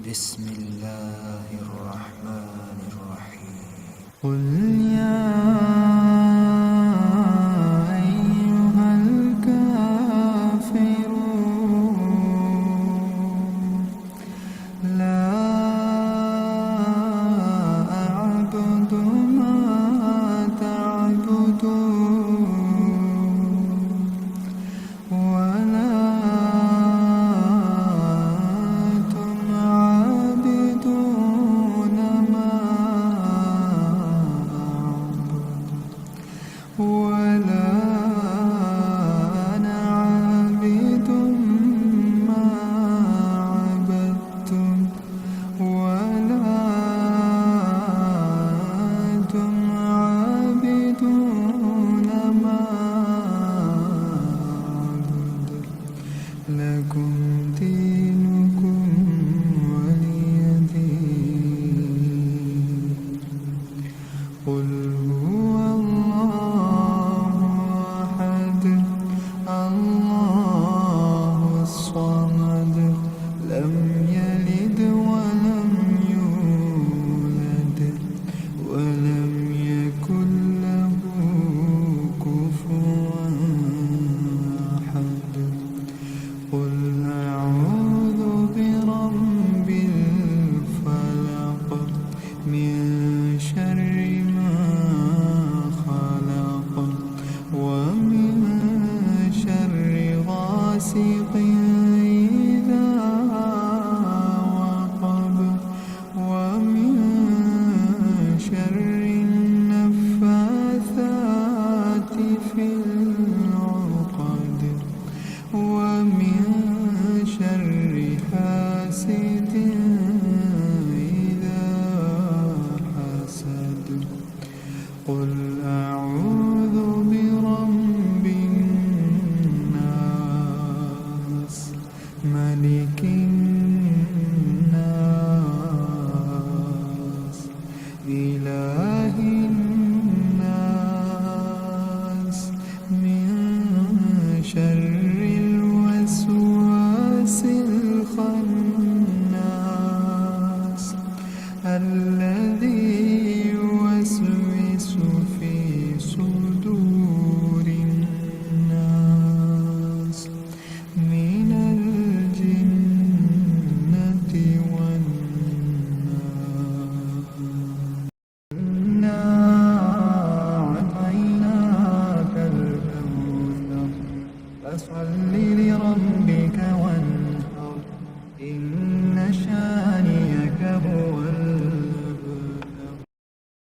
بسم الله الرحمن الرحيم. قل يا أيها الكافرون لا أعبد ما تعبدون ولا أنتم عابدون ما أعبد ولا أنا عابد ما عبدتم ولا أنتم عابدون ما أعبد لكم دينكم ولي دين. قل هو الله أحد الله الصمد لم يلد ولم يولد ولم يكن له كفوا أحد. قل أعوذ برب الفلق من شر ما خلق ومن شر غاسق إذا وقب ومن شر النفاثات في العقد ومن شر حاسد إذا حسد. قل أعوذ برب الناس ملك الناس إله الناس من شر الوسواس الخناس الذي يوسوس في صدور الناس من الجنة والناس. إنا أعطيناك الكوثر فصل لربك وانحر.